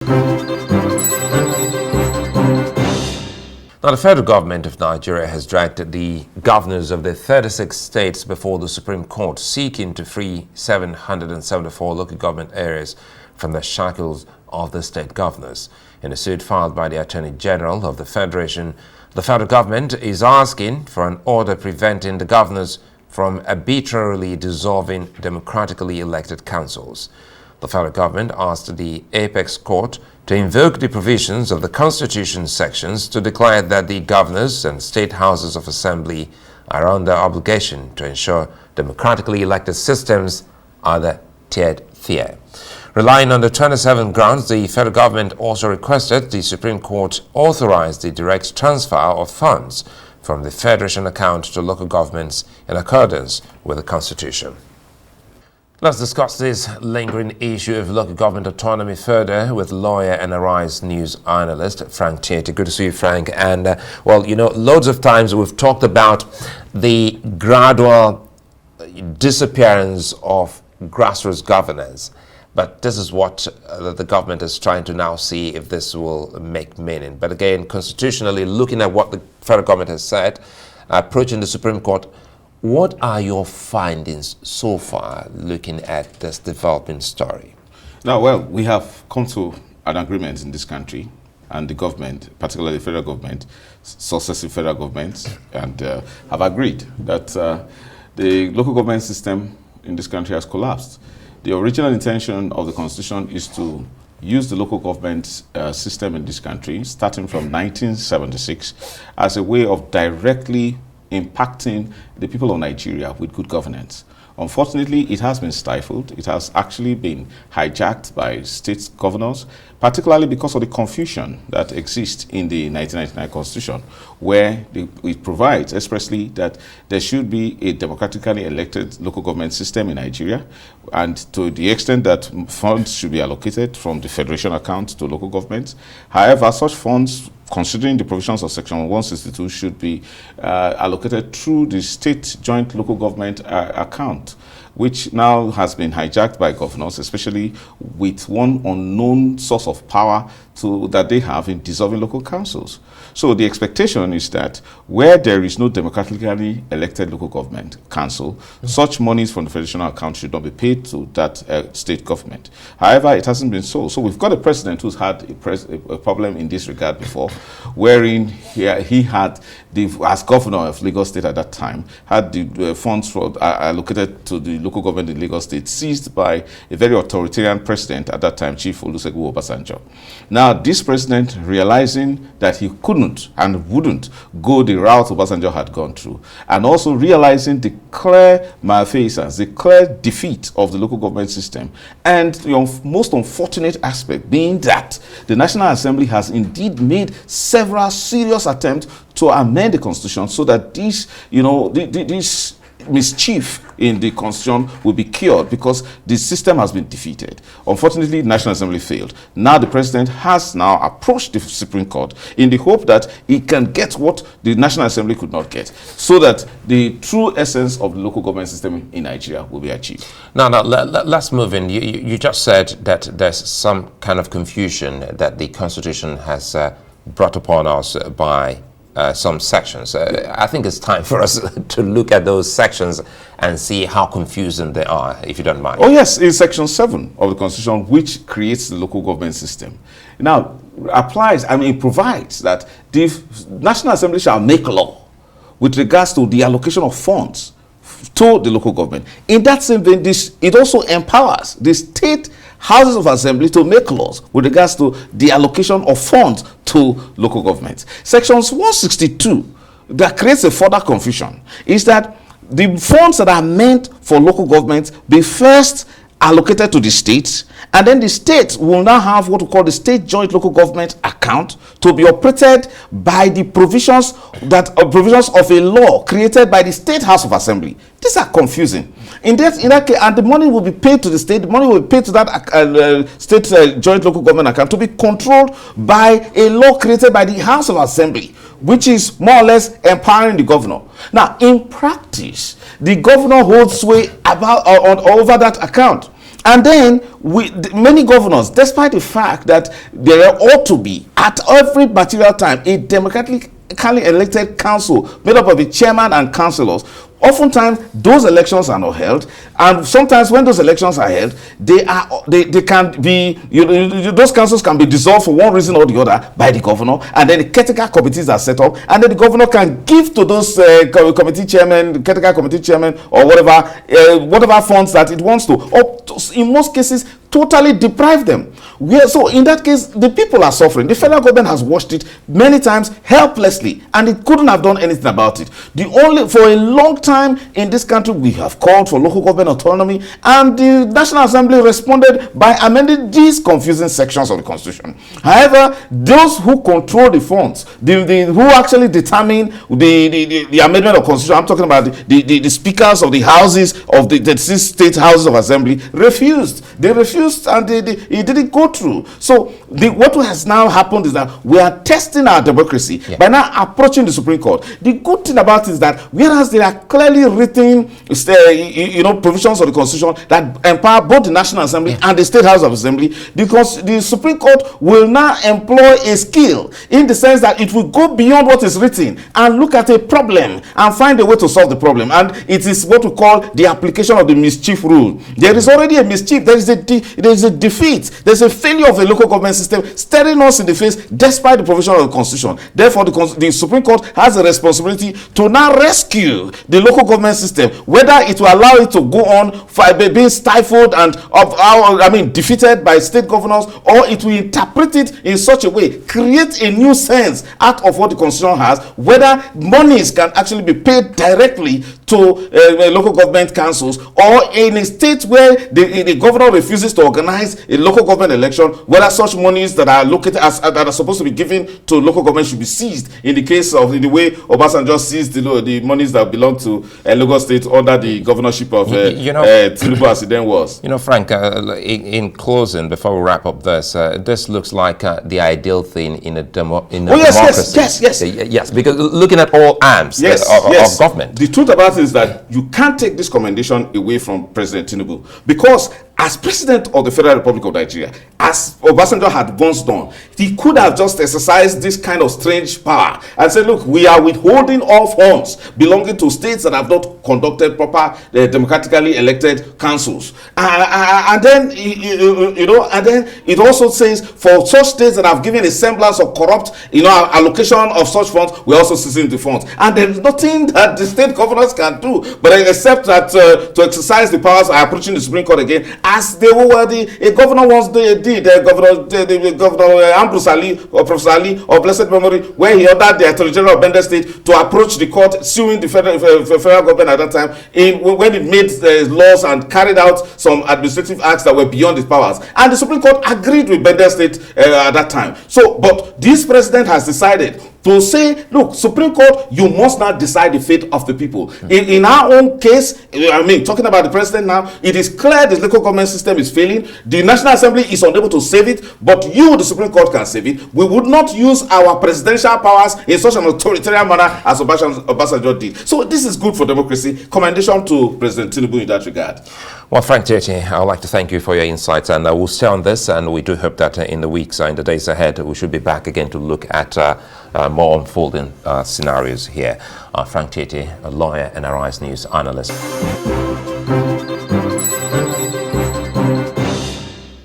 Now, the federal government of Nigeria has dragged the governors of the 36 states before the Supreme Court, seeking to free 774 local government areas from the shackles of the state governors. In a suit filed by the Attorney General of the Federation, the federal government is asking for an order preventing the governors from arbitrarily dissolving democratically elected councils. The federal government asked the Apex Court to invoke the provisions of the Constitution sections to declare that the governors and state houses of assembly are under obligation to ensure democratically elected systems are tiered fair. Relying on the 27 grounds, the federal government also requested the Supreme Court authorize the direct transfer of funds from the Federation account to local governments in accordance with the Constitution. Let's discuss this lingering issue of local government autonomy further with lawyer and Arise News analyst Frank Tietie. Good to see you, Frank. And, well, you know, loads of times we've talked about the gradual disappearance of grassroots governance. But this is what the government is trying to now see if this will make meaning. But again, constitutionally, looking at what the federal government has said, approaching the Supreme Court, what are your findings so far looking at this developing story? Now, well, we have come to an agreement in this country, and the government, particularly the federal government, successive federal governments, and have agreed that the local government system in this country has collapsed. The original intention of the Constitution is to use the local government system in this country, starting from 1976, as a way of directly impacting the people of Nigeria with good governance. Unfortunately, it has been stifled. It has actually been hijacked by state governors, particularly because of the confusion that exists in the 1999 Constitution, where it provides expressly that there should be a democratically elected local government system in Nigeria, and to the extent that funds should be allocated from the Federation account to local governments. However, such funds, considering the provisions of Section 162, should be allocated through the state joint local government account, which now has been hijacked by governors, especially with one unknown source of power that they have in dissolving local councils. So the expectation is that where there is no democratically elected local government council, such monies from the federation account should not be paid to that state government. However, it hasn't been so. So we've got a president who's had a problem in this regard before, wherein he had, as governor of Lagos State at that time, had the funds allocated to the local government in Lagos State seized by a very authoritarian president at that time, Chief Olusegun Obasanjo. Now, this president, realizing that he couldn't and wouldn't go the route Obasanjo had gone through, and also realizing the clear malfeasance, the clear defeat of the local government system, and the most unfortunate aspect being that the National Assembly has indeed made several serious attempts to amend the Constitution so that this, this mischief in the Constitution will be cured, because the system has been defeated. Unfortunately, the National Assembly failed. Now the president has now approached the Supreme Court in the hope that he can get what the National Assembly could not get, so that the true essence of the local government system in Nigeria will be achieved. Now, let's move in. You just said that there's some kind of confusion that the Constitution has brought upon us by some sections. I think it's time for us to look at those sections and see how confusing they are, if you don't mind. Oh yes, in Section 7 of the Constitution, which creates the local government system, now provides that the National Assembly shall make law with regards to the allocation of funds to the local government. In that same vein, it also empowers the state houses of assembly to make laws with regards to the allocation of funds to local governments. Sections 162, that creates a further confusion, is that the funds that are meant for local governments be first allocated to the states, and then the states will now have what we call the state joint local government account to be operated by the provisions of a law created by the state house of assembly. These are confusing. In that case, and the money will be paid to the state. The money will be paid to that state joint local government account to be controlled by a law created by the house of assembly, which is more or less empowering the governor. Now, in practice, the governor holds sway over that account. And then many governors, despite the fact that there ought to be at every material time a democratically elected council made up of the chairman and councillors, oftentimes those elections are not held, and sometimes when those elections are held, they can be, those councils can be dissolved for one reason or the other by the governor, and then the caretaker committees are set up, and then the governor can give to those committee chairman, caretaker committee chairman, or whatever funds that it wants to, or in most cases totally deprive them. So in that case, the people are suffering. The federal government has watched it many times helplessly, and it couldn't have done anything about it. For a long time in this country, we have called for local government autonomy, and the National Assembly responded by amending these confusing sections of the Constitution. However, those who control the funds, who actually determine the amendment of Constitution, I'm talking about the speakers of the houses of the state houses of assembly, refused. They refused, and it didn't go through. So what has now happened is that we are testing our democracy by now approaching the Supreme Court. The good thing about it is that whereas there are clearly written provisions of the Constitution that empower both the National Assembly and the State House of Assembly, the Supreme Court will now employ a skill in the sense that it will go beyond what is written and look at a problem and find a way to solve the problem. And it is what we call the application of the mischief rule. There is already a mischief. There is a defeat. There is a failure of the local government system staring us in the face despite the provision of the Constitution. Therefore, the Supreme Court has a responsibility to now rescue the local government system, whether it will allow it to go on being stifled and defeated by state governors, or it will interpret it in such a way, create a new sense out of what the Constitution has, whether monies can actually be paid directly to local government councils, or in a state where the governor refuses to organize a local government election, whether such monies that are located that are supposed to be given to local government should be seized, in the way Obasanjo seized the monies that belong to Lagos State under the governorship of Tinubu as it then was. Frank, in closing, before we wrap up this looks like the ideal thing in a democracy. Yes, because looking at all arms of government. The truth about it is that you can't take this commendation away from President Tinubu, because as president of the Federal Republic of Nigeria, as Obasanjo had once done, he could have just exercised this kind of strange power and said, look, we are withholding all funds belonging to states that have not conducted proper democratically elected councils. And then it also says for such states that have given a semblance of corrupt allocation of such funds, we're also seizing the funds. And there is nothing that the state governors can do but except that to exercise the powers are approaching the Supreme Court again, as they were a governor once did, Governor Ambrose Ali, or Professor Ali of blessed memory, where he ordered the Attorney General of Bender State to approach the court, suing the federal government at that time when it made laws and carried out some administrative acts that were beyond its powers. And the Supreme Court agreed with Bender State at that time. But this president has decided to say, look, Supreme Court, you must not decide the fate of the people. In our own case, talking about the president now, it is clear the local government system is failing. The National Assembly is unable to save it, but you, the Supreme Court, can save it. We would not use our presidential powers in such an authoritarian manner as Obasanjo did. So this is good for democracy. Commendation to President Tinubu in that regard. Well, Frank Tietie, I would like to thank you for your insights, and we'll stay on this, and we do hope that in the weeks and the days ahead, we should be back again to look at more unfolding scenarios here. Frank Tietie, a lawyer and a Rise News analyst.